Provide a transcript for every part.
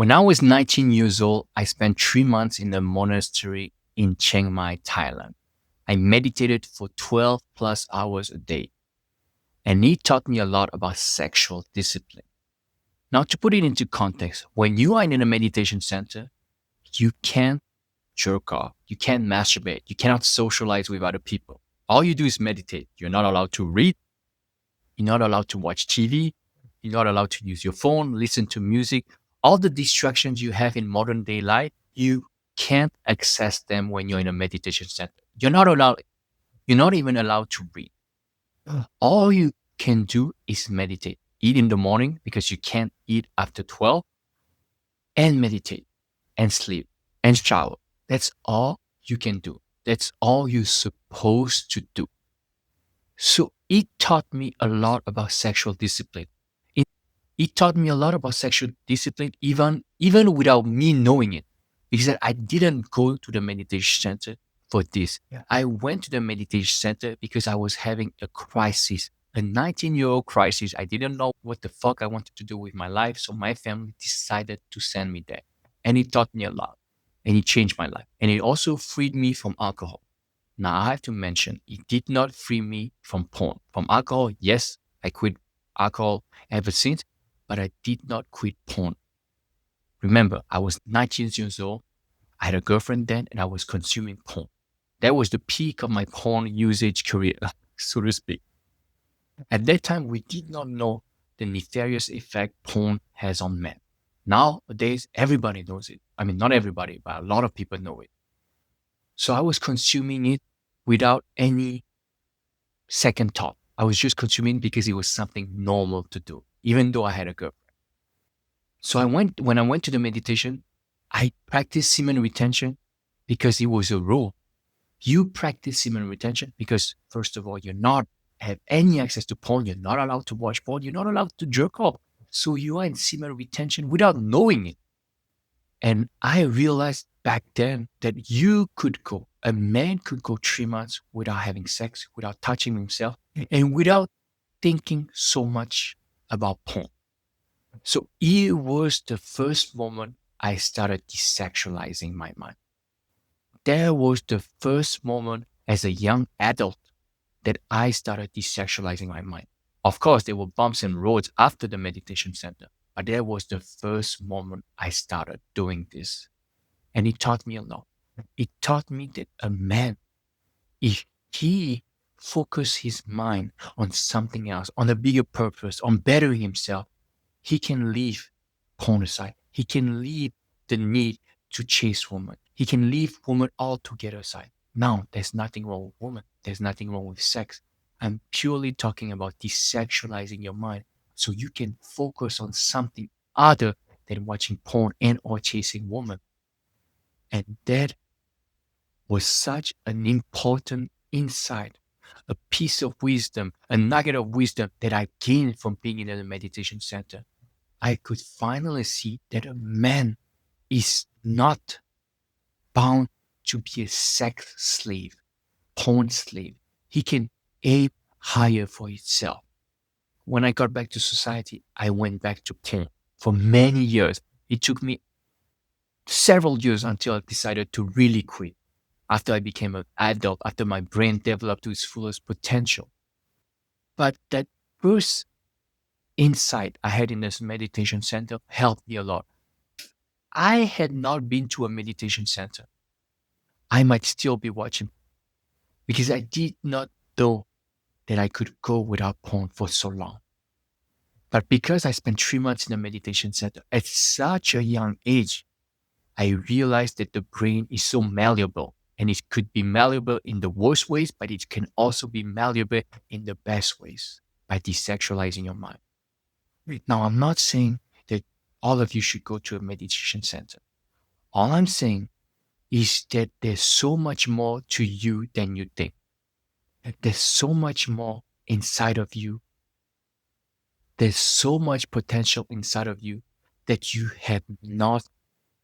When I was 19 years old, I spent 3 months in a monastery in Chiang Mai, Thailand. I meditated for 12 plus hours a day, and it taught me a lot about sexual discipline. Now, to put it into context, when you are in a meditation center, you can't jerk off, you can't masturbate, you cannot socialize with other people. All you do is meditate. You're not allowed to read, you're not allowed to watch TV, you're not allowed to use your phone, listen to music. All the distractions you have in modern day life, you can't access them when you're in a meditation center. You're not even allowed to read. All you can do is meditate. Eat in the morning because you can't eat after 12 and meditate and sleep and shower. That's all you can do. That's all you're supposed to do. So it taught me a lot about sexual discipline. It, it taught me a lot about sexual discipline even without me knowing it. Because I didn't go to the meditation center for this. Yeah. I went to the meditation center because I was having a crisis, a 19-year-old crisis. I didn't know what the fuck I wanted to do with my life. So my family decided to send me there. And it taught me a lot. And it changed my life. And it also freed me from alcohol. Now, I have to mention, it did not free me from porn. From alcohol, yes, I quit alcohol ever since, but I did not quit porn. Remember, I was 19 years old. I had a girlfriend then, and I was consuming porn. That was the peak of my porn usage career, so to speak. At that time, we did not know the nefarious effect porn has on men. Nowadays, everybody knows it. I mean, not everybody, but a lot of people know it. So I was consuming it without any second thought. I was just consuming because it was something normal to do, even though I had a girlfriend. So when I went to the meditation, I practiced semen retention because it was a rule. You practice semen retention because, first of all, you're not have any access to porn. You're not allowed to watch porn. You're not allowed to jerk off. So you are in semen retention without knowing it. And I realized back then that a man could go 3 months without having sex, without touching himself, and without thinking so much about porn. So it was the first moment I started desexualizing my mind. That was the first moment as a young adult that I started desexualizing my mind. Of course, there were bumps and roads after the meditation center, but that was the first moment I started doing this. And it taught me a lot. It taught me that a man, if he focus his mind on something else, on a bigger purpose, on bettering himself, he can leave porn aside. He can leave the need to chase women. He can leave women altogether aside. Now, there's nothing wrong with women. There's nothing wrong with sex. I'm purely talking about desexualizing your mind so you can focus on something other than watching porn and or chasing women. And that was such an important insight, a piece of wisdom, a nugget of wisdom that I gained from being in a meditation center. I could finally see that a man is not bound to be a sex slave, porn slave. He can aim higher for himself. When I got back to society, I went back to porn for many years. It took me several years until I decided to really quit. After I became an adult, after my brain developed to its fullest potential. But that first insight I had in this meditation center helped me a lot. I had not been to a meditation center, I might still be watching because I did not know that I could go without porn for so long. But because I spent 3 months in a meditation center at such a young age, I realized that the brain is so malleable and it could be malleable in the worst ways, but it can also be malleable in the best ways by desexualizing your mind. Now, I'm not saying that all of you should go to a meditation center. All I'm saying is that there's so much more to you than you think. There's so much more inside of you. There's so much potential inside of you that you have not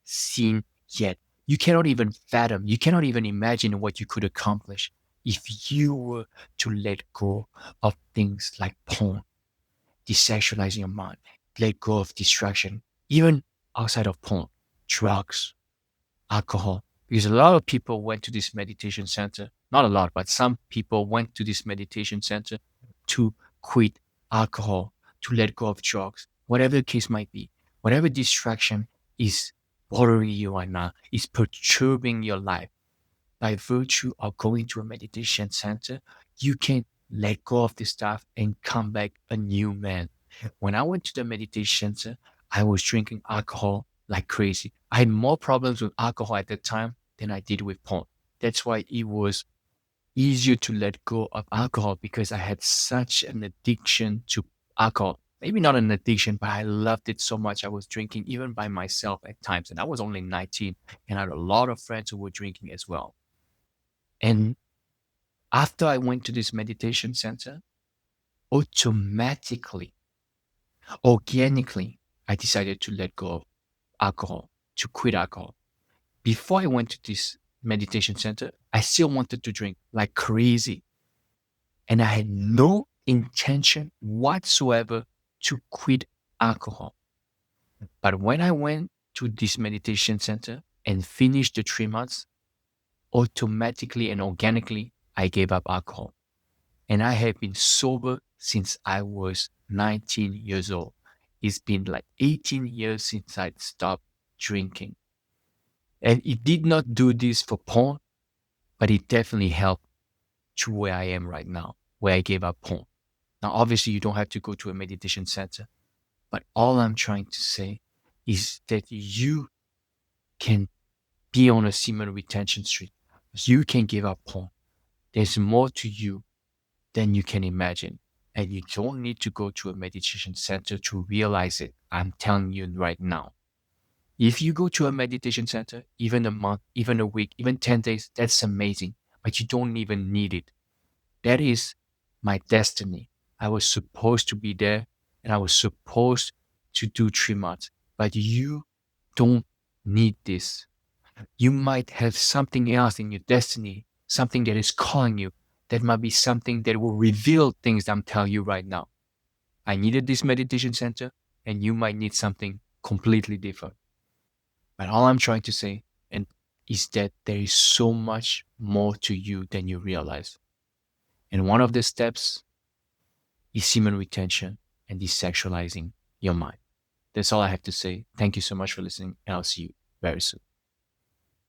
seen yet. You cannot even fathom, you cannot even imagine what you could accomplish if you were to let go of things like porn, desexualizing your mind, let go of distraction, even outside of porn, drugs, alcohol. Because a lot of people went to this meditation center, not a lot, but some people went to this meditation center to quit alcohol, to let go of drugs, whatever the case might be, whatever distraction is bothering you right now, is perturbing your life. By virtue of going to a meditation center, you can let go of this stuff and come back a new man. When I went to the meditation center, I was drinking alcohol like crazy. I had more problems with alcohol at the time than I did with porn. That's why it was easier to let go of alcohol because I had such an addiction to alcohol. Maybe not an addiction, but I loved it so much. I was drinking even by myself at times. And I was only 19 and I had a lot of friends who were drinking as well. And after I went to this meditation center, automatically, organically, I decided to let go of alcohol, to quit alcohol. Before I went to this meditation center, I still wanted to drink like crazy. And I had no intention whatsoever to quit alcohol. But when I went to this meditation center and finished the 3 months, automatically and organically, I gave up alcohol. And I have been sober since I was 19 years old. It's been like 18 years since I stopped drinking. And it did not do this for porn, but it definitely helped to where I am right now, where I gave up porn. Now, obviously, you don't have to go to a meditation center, but all I'm trying to say is that you can be on a semen retention streak. You can give up porn. There's more to you than you can imagine. And you don't need to go to a meditation center to realize it. I'm telling you right now. If you go to a meditation center, even a month, even a week, even 10 days, that's amazing. But you don't even need it. That is my destiny. I was supposed to be there and I was supposed to do 3 months. But you don't need this. You might have something else in your destiny, something that is calling you. That might be something that will reveal things that I'm telling you right now. I needed this meditation center, and you might need something completely different. But all I'm trying to say and is that there is so much more to you than you realize. And one of the steps is semen retention and desexualizing your mind. That's all I have to say. Thank you so much for listening, and I'll see you very soon.